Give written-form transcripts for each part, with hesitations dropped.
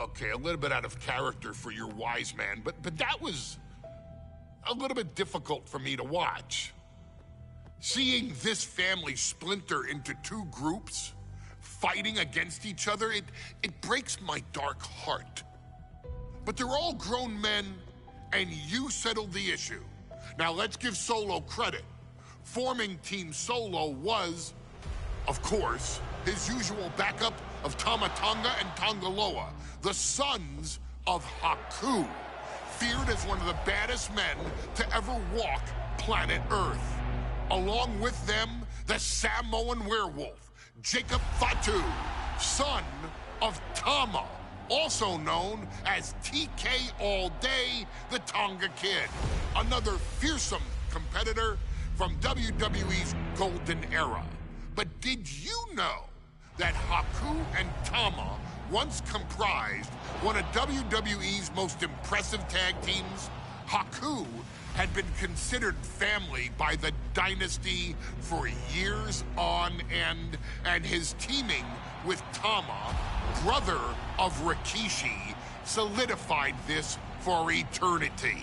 Okay, a little bit out of character for your wise man, but that was a little bit difficult for me to watch. Seeing this family splinter into two groups, fighting against each other, it breaks my dark heart. But they're all grown men, and you settled the issue. Now let's give Solo credit. Forming Team Solo was, of course, his usual backup of Tama Tonga and Tonga Loa, the sons of Haku, feared as one of the baddest men to ever walk planet Earth. Along with them, the Samoan werewolf, Jacob Fatu, son of Tama, also known as TK All Day, the Tonga Kid, another fearsome competitor from WWE's golden era. But did you know that Haku and Tama once comprised one of WWE's most impressive tag teams? Haku had been considered family by the Dynasty for years on end, and his teaming with Tama, brother of Rikishi, solidified this for eternity.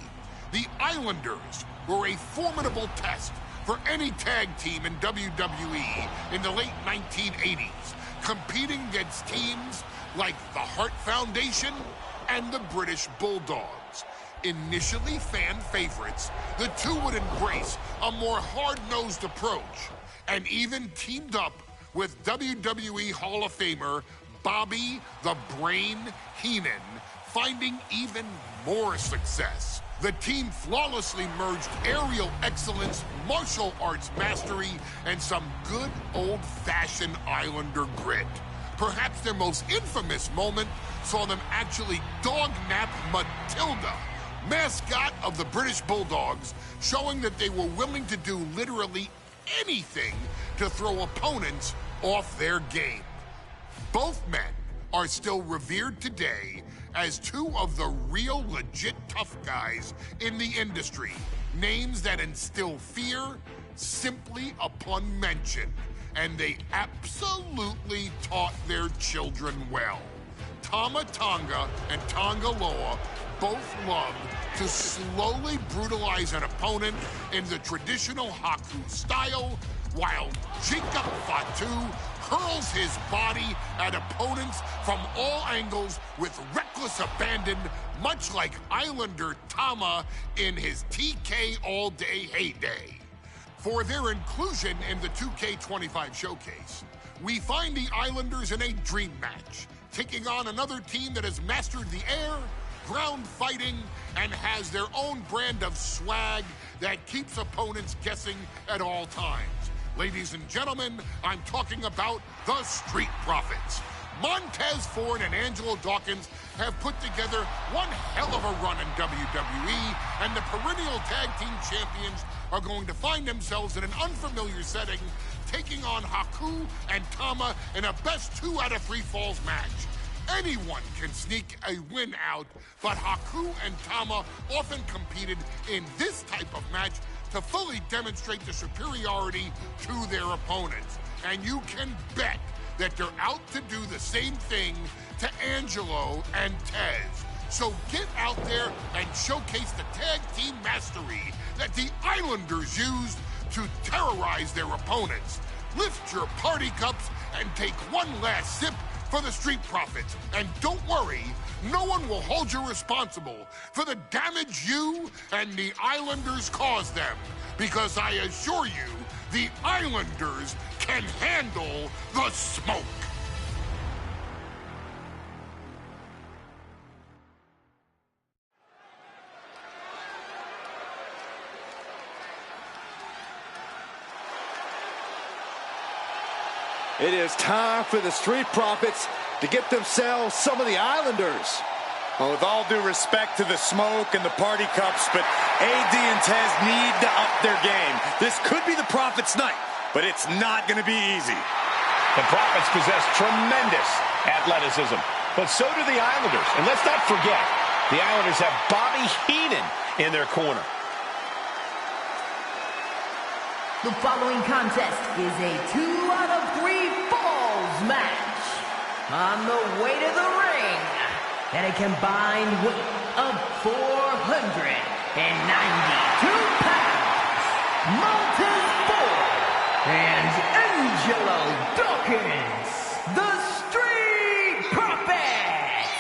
The Islanders were a formidable test for any tag team in WWE in the late 1980s, competing against teams like the Hart Foundation and the British Bulldogs. Initially fan favorites, the two would embrace a more hard-nosed approach and even teamed up with WWE Hall of Famer Bobby the Brain Heenan, finding even more success. The team flawlessly merged aerial excellence, martial arts mastery, and some good old-fashioned Islander grit. Perhaps their most infamous moment saw them actually dog-nap Matilda, mascot of the British Bulldogs, showing that they were willing to do literally anything to throw opponents off their game. Both men are still revered today as two of the real legit tough guys in the industry, names that instill fear simply upon mention, and they absolutely taught their children well. Tama Tonga and Tonga Loa both loved to slowly brutalize an opponent in the traditional Haku style, while Jacob Fatu hurls his body at opponents from all angles with reckless abandon, much like Islander Tama in his TK All Day heyday. For their inclusion in the 2K25 showcase, we find the Islanders in a dream match, taking on another team that has mastered the air, ground fighting, and has their own brand of swag that keeps opponents guessing at all times. Ladies and gentlemen, I'm talking about the Street Profits. Montez Ford and Angelo Dawkins have put together one hell of a run in WWE, and the perennial tag team champions are going to find themselves in an unfamiliar setting, taking on Haku and Tama in a best 2 out of 3 falls match. Anyone can sneak a win out, but Haku and Tama often competed in this type of match to fully demonstrate the superiority to their opponents. And you can bet that they're out to do the same thing to Angelo and Tez. So get out there and showcase the tag team mastery that the Islanders used to terrorize their opponents. Lift your party cups and take one last sip for the Street Profits. And don't worry, no one will hold you responsible for the damage you and the Islanders caused them, because I assure you, the Islanders can handle the smoke. It is time for the Street Profits to get themselves some of the Islanders. Well, with all due respect to the smoke and the party cups, but AD and Tez need to up their game. This could be the Profits' night, but it's not going to be easy. The Profits possess tremendous athleticism, but so do the Islanders. And let's not forget, the Islanders have Bobby Heenan in their corner. The following contest is a 2 out of 3 falls match. On the way to the ring, at a combined weight of 492 pounds, Montez Ford and Angelo Dawkins, the Street Profits.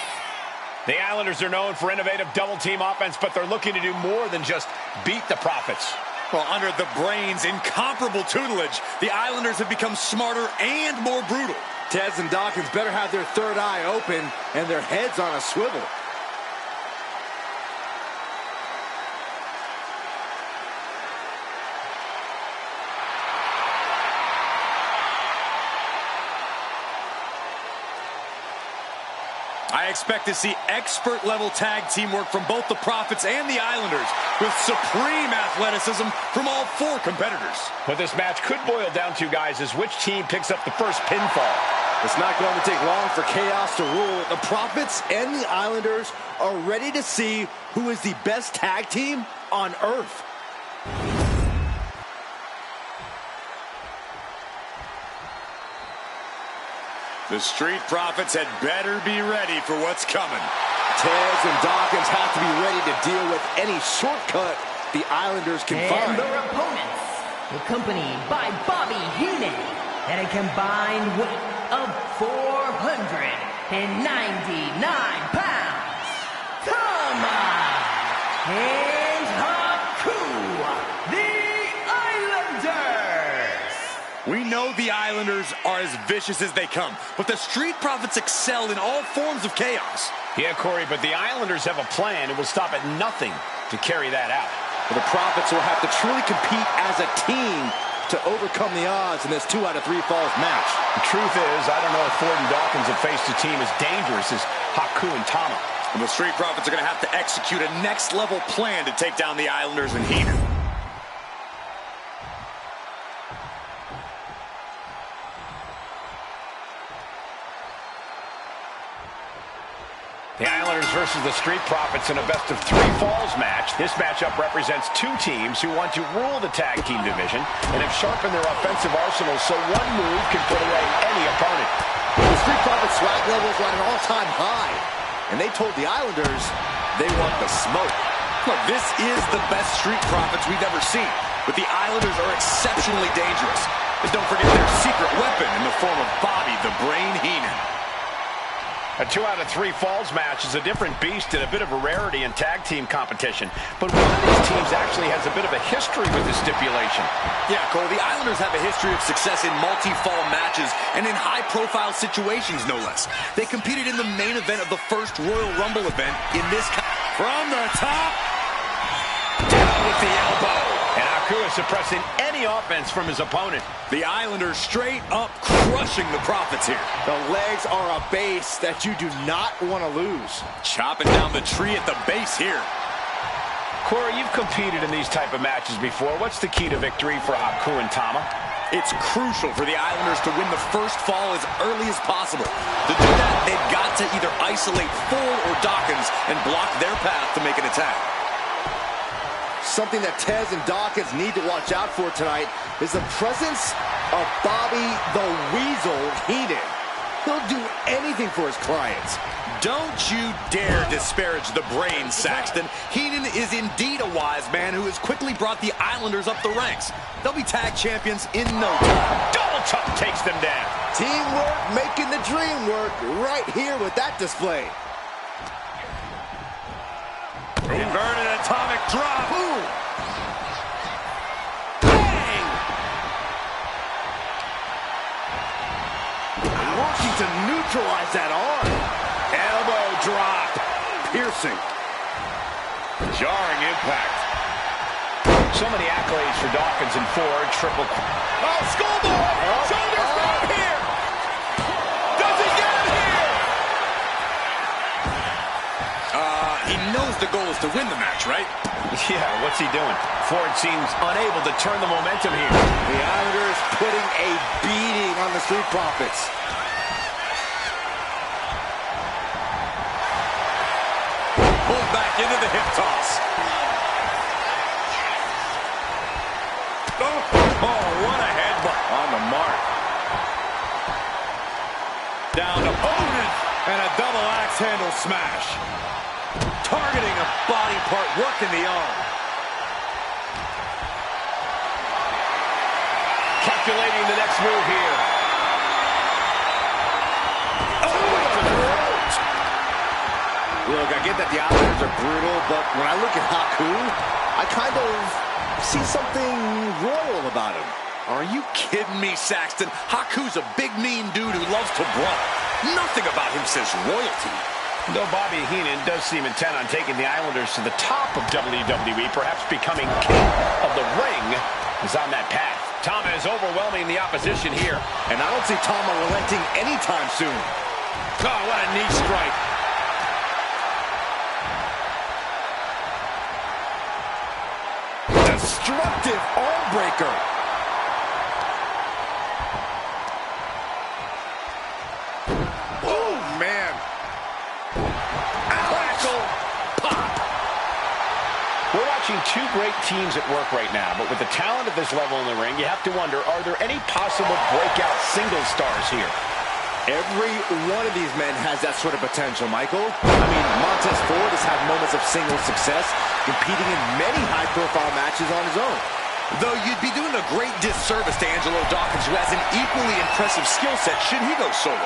The Islanders are known for innovative double-team offense, but they're looking to do more than just beat the Profits. Well, under the Brains' incomparable tutelage, the Islanders have become smarter and more brutal. Tez and Dawkins better have their third eye open and their heads on a swivel. I expect to see expert-level tag teamwork from both the Profits and the Islanders, with supreme athleticism from all four competitors. What this match could boil down to, guys, is which team picks up the first pinfall. It's not going to take long for chaos to rule. The Profits and the Islanders are ready to see who is the best tag team on Earth. The Street Profits had better be ready for what's coming. Tez and Dawkins have to be ready to deal with any shortcut the Islanders can find. And their opponents, accompanied by Bobby Heenan, at a combined weight of 499 pounds, Tama and Haku, the Islanders. We know the Islanders are as vicious as they come, but the Street Profits excel in all forms of chaos. Yeah, Corey, but the Islanders have a plan. It will stop at nothing to carry that out. Well, the Profits will have to truly compete as a team to overcome the odds in this 2 out of 3 falls match. The truth is, I don't know if Ford and Dawkins have faced a team as dangerous as Haku and Tama. And the Street Profits are going to have to execute a next-level plan to take down the Islanders and Heenan. The Islanders versus the Street Profits in a best-of-3 falls match. This matchup represents two teams who want to rule the tag team division and have sharpened their offensive arsenals so one move can put away any opponent. The Street Profits swag levels are at an all-time high, and they told the Islanders they want the smoke. Look, this is the best Street Profits we've ever seen, but the Islanders are exceptionally dangerous. And don't forget their secret weapon in the form of Bobby the Brain Heenan. A 2 out of 3 falls match is a different beast and a bit of a rarity in tag team competition. But one of these teams actually has a bit of a history with this stipulation. Yeah, Cole, the Islanders have a history of success in multi-fall matches and in high-profile situations, no less. They competed in the main event of the first Royal Rumble event in this... From the top! Down with the elbow! And Haku is suppressing any offense from his opponent. The Islanders straight up crushing the Profits here. The legs are a base that you do not want to lose. Chopping down the tree at the base here. Corey, you've competed in these type of matches before. What's the key to victory for Haku and Tama? It's crucial for the Islanders to win the first fall as early as possible. To do that, they've got to either isolate Ford or Dawkins and block their path to make an attack. Something that Tez and Dawkins need to watch out for tonight is the presence of Bobby the Weasel Heenan. He'll do anything for his clients. Don't you dare disparage the brain, Saxton. Heenan is indeed a wise man who has quickly brought the Islanders up the ranks. They'll be tag champions in no time. Double chop takes them down. Teamwork making the dream work right here with that display. Inverted atomic drop. Ooh. Bang! Working to neutralize that arm. Elbow drop. Piercing. Jarring impact. So many accolades for Dawkins and Ford. Triple. Oh, schoolboy! Shoulders down here! Does he get it here? He knows the goal is to win the match, right? Yeah, what's he doing? Ford seems unable to turn the momentum here. The Islanders putting a beating on the Street Profits. Pulled back into the hip toss. Oh, what a headbutt. On the mark. Down to opponent. And a double axe handle smash. Targeting a body part, working the arm. Calculating the next move here. Oh, to the throat. Look, I get that the Islanders are brutal, but when I look at Haku, I kind of see something royal about him. Are you kidding me, Saxton? Haku's a big, mean dude who loves to brawl. Nothing about him says royalty. Though Bobby Heenan does seem intent on taking the Islanders to the top of WWE, perhaps becoming king of the ring, is on that path. Tama is overwhelming the opposition here. And I don't see Tama relenting anytime soon. Oh, what a knee strike. Destructive arm breaker. Oh, man. Crackle, pop. We're watching two great teams at work right now, but with the talent at this level in the ring, you have to wonder, are there any possible breakout single stars here? Every one of these men has that sort of potential, Michael. I mean, Montez Ford has had moments of single success, competing in many high-profile matches on his own. Though you'd be doing a great disservice to Angelo Dawkins, who has an equally impressive skill set should he go solo.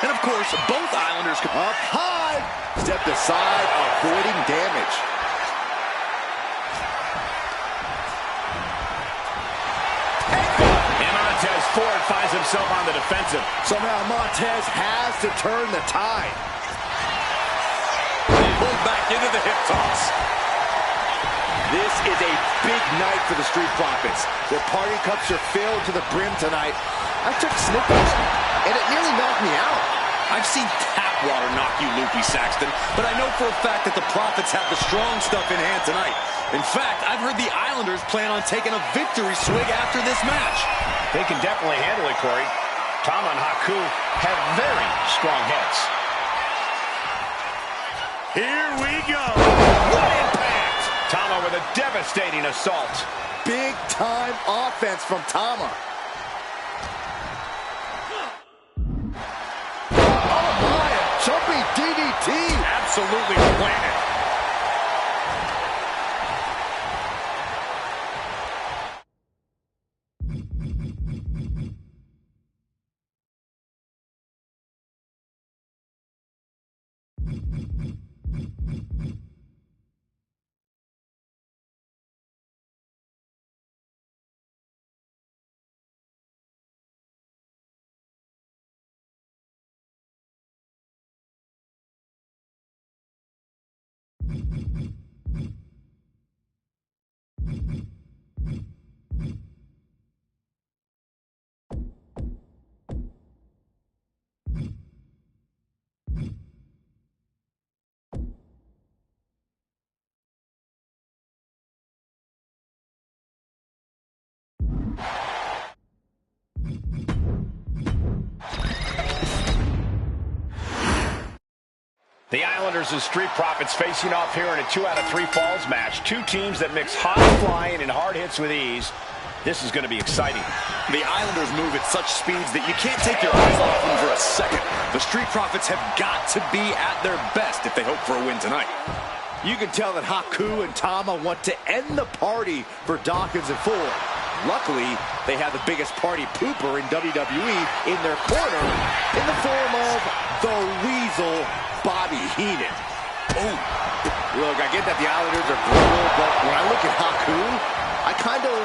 And of course, both Islanders could... Up high! Stepped aside, avoiding damage. And Montez Ford finds himself on the defensive. Somehow Montez has to turn the tide. pulled back into the hip toss. This is a big night for the Street Profits. Their party cups are filled to the brim tonight. I took snippets, and it nearly knocked me out. I've seen tap water knock you loopy, Saxton, but I know for a fact that the Profits have the strong stuff in hand tonight. In fact, I've heard the Islanders plan on taking a victory swig after this match. They can definitely handle it, Corey. Tama and Haku have very strong heads. Here we go. What impact! Tama with a devastating assault. Big time offense from Tama. Oh my, a jumping DDT. Absolutely planted. The Islanders and Street Profits facing off here in a 2 out of 3 falls match. Two teams that mix high flying and hard hits with ease. This is going to be exciting. The Islanders move at such speeds that you can't take your eyes off them for a second. The Street Profits have got to be at their best if they hope for a win tonight. You can tell that Haku and Tama want to end the party for Dawkins and Ford. Luckily, they have the biggest party pooper in WWE in their corner in the form of the Weasel, Bobby Heenan. Oh, look, I get that the Islanders are brutal, but when I look at Haku, I kind of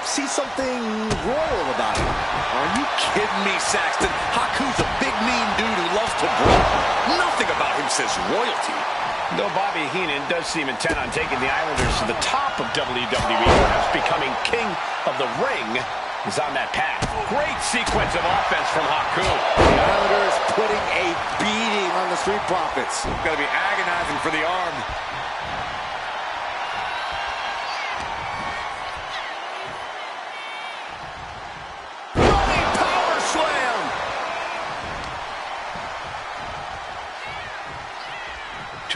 see something royal about him. Are you kidding me, Saxton? Haku's a big, mean dude who loves to brawl. Nothing about him says royalty. Though Bobby Heenan does seem intent on taking the Islanders to the top of WWE, perhaps becoming king of the ring, is on that path. Great sequence of offense from Haku. The Islanders putting a beating on the Street Profits. It's going to be agonizing for the arm. Running power slam.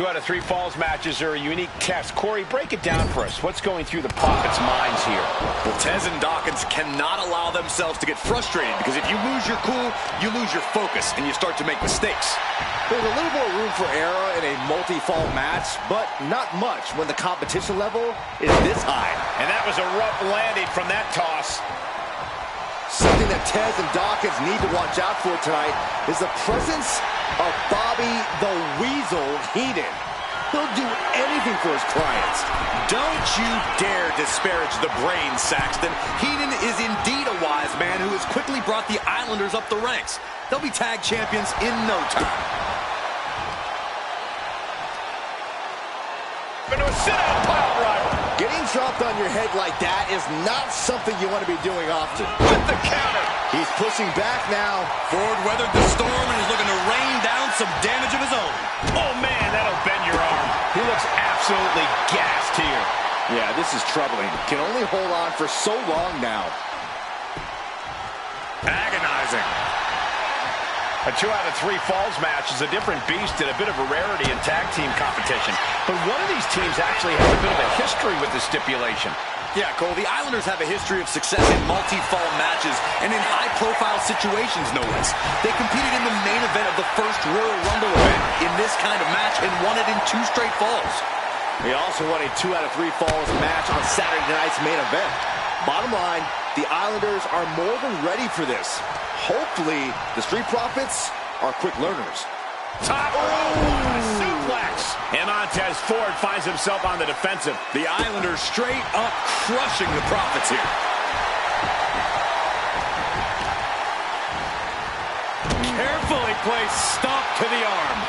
2 out of 3 falls matches are a unique test. Corey, break it down for us. What's going through the Prophet's minds here? Well, Tez and Dawkins cannot allow themselves to get frustrated, because if you lose your cool, you lose your focus, and you start to make mistakes. There's a little more room for error in a multi-fall match, but not much when the competition level is this high. And that was a rough landing from that toss. Something that Tez and Dawkins need to watch out for tonight is the presence of Bobby the Weasel Heenan. He'll do anything for his clients. Don't you dare disparage the brain, Saxton. Heenan is indeed a wise man who has quickly brought the Islanders up the ranks. They'll be tag champions in no time. Into a sit-out pile driver. Getting dropped on your head like that is not something you want to be doing often. With the counter. He's pushing back now. Ford weathered the storm and is looking to rain down some damage of his own. Oh, man, that'll bend your arm. He looks absolutely gassed here. Yeah, this is troubling. Can only hold on for so long now. Agonizing. A 2 out of 3 falls match is a different beast and a bit of a rarity in tag team competition. But one of these teams actually has a bit of a history with the stipulation. Yeah, Cole, the Islanders have a history of success in multi-fall matches and in high-profile situations, no less. They competed in the main event of the first Royal Rumble event in this kind of match and won it in 2 straight falls. They also won a 2 out of 3 falls match on Saturday night's main event. Bottom line, the Islanders are more than ready for this. Hopefully, the Street Profits are quick learners. Top rope, suplex. And Montez Ford finds himself on the defensive. The Islanders straight up crushing the Profits here. Carefully placed stomp to the arm.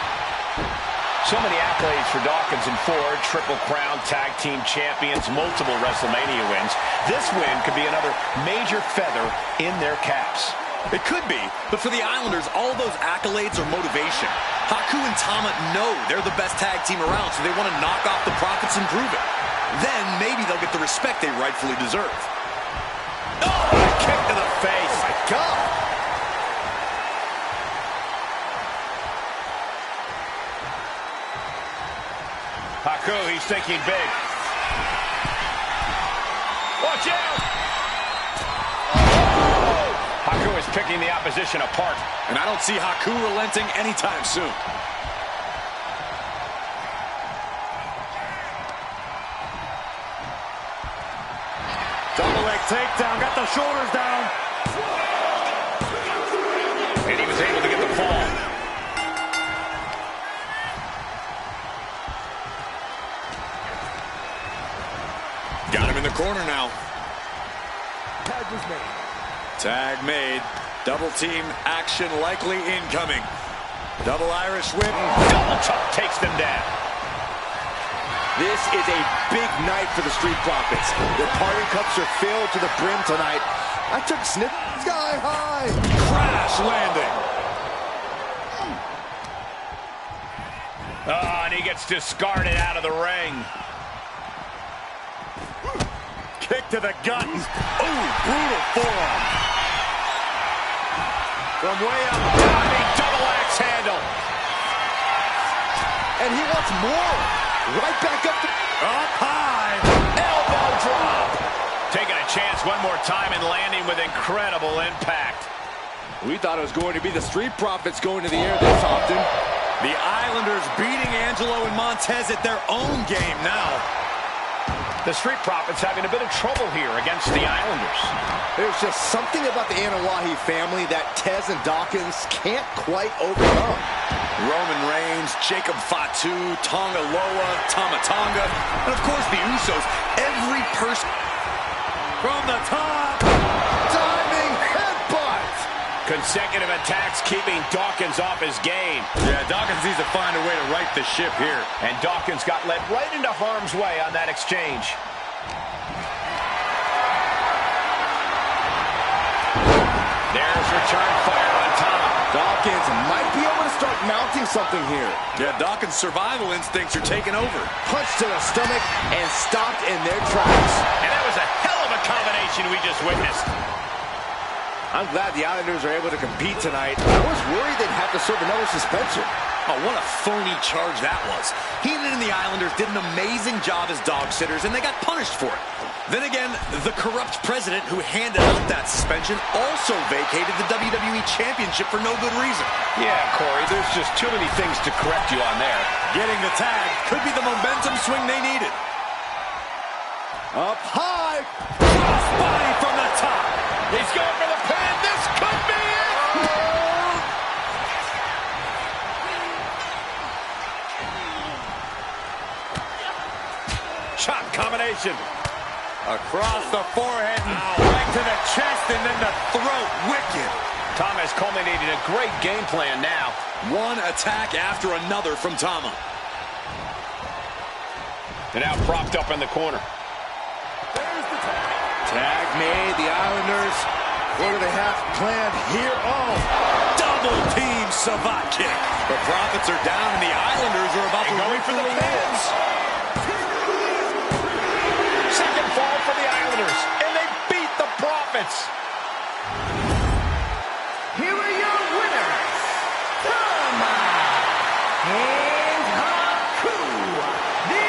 So many accolades for Dawkins and Ford. Triple Crown Tag Team Champions, multiple WrestleMania wins. This win could be another major feather in their caps. It could be, but for the Islanders, all those accolades are motivation. Haku and Tama know they're the best tag team around, so they want to knock off the Profits and prove it. Then maybe they'll get the respect they rightfully deserve. Oh, a kick to the face. Oh my God! Haku, he's thinking big. Watch out! Haku is picking the opposition apart. And I don't see Haku relenting anytime soon. Double leg takedown, got the shoulders down. And he was able to get the fall. Got him in the corner now. Tag was made. Tag made. Double team action likely incoming. Double Irish whip. Double chop takes them down. This is a big night for the Street Profits. Their party cups are filled to the brim tonight. I took a sniff. Sky high. Crash landing. Oh, and he gets discarded out of the ring. Kick to the gut. Oh, brutal forearm. From way up. Diving double axe handle. And he wants more. Right back up. Up high. Elbow drop. Taking a chance one more time and landing with incredible impact. We thought it was going to be the Street Profits going to the air this often. The Islanders beating Angelo and Montez at their own game now. The Street Profits having a bit of trouble here against the Islanders. There's just something about the Anoa'i family that Tez and Dawkins can't quite overcome. Roman Reigns, Jacob Fatu, Tonga Loa, Tama Tonga, and of course the Usos. Every person from the top. Diving headbutt. Consecutive attacks keeping Dawkins off his game. Yeah, Dawkins needs to find a way to right the ship here. And Dawkins got led right into harm's way on that exchange. There's return fire on Tama. Dawkins might be able to start mounting something here. Yeah, Dawkins' survival instincts are taking over. Punch to the stomach and stopped in their tracks. And that was a hell of a combination we just witnessed. I'm glad the Islanders are able to compete tonight. I was worried they'd have to serve another suspension. Oh, what a phony charge that was. Heenan and the Islanders did an amazing job as dog sitters, and they got punished for it. Then again, the corrupt president who handed out that suspension also vacated the WWE Championship for no good reason. Yeah, Corey, there's just too many things to correct you on there. Getting the tag could be the momentum swing they needed. Up high. Crossbody from the top. He's going for the pin. This could be it. Chop combination. Across the forehead and right to the chest and then the throat. Wicked. Tama has culminated a great game plan now. One attack after another from Tama. And now propped up in the corner. Tag made. The Islanders, what do they have planned here? Oh, Double team Savate kick. The Profits are down and the Islanders are about to Going for the pins. pins. Second fall for the Islanders. And they beat the Profits. Here are your winners, Tama and Haku, the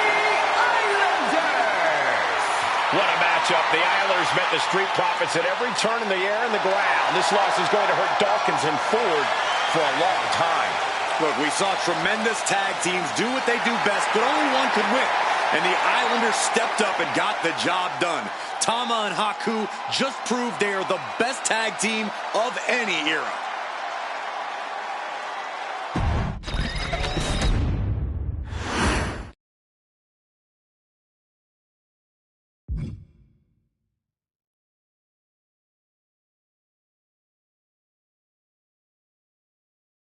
Islanders. What a matchup. The Islanders met the Street Profits at every turn in the air and the ground. This loss is going to hurt Dawkins and Ford for a long time. Look, we saw tremendous tag teams do what they do best, but only one could win. And the Islanders stepped up and got the job done. Tama and Haku just proved they are the best tag team of any era.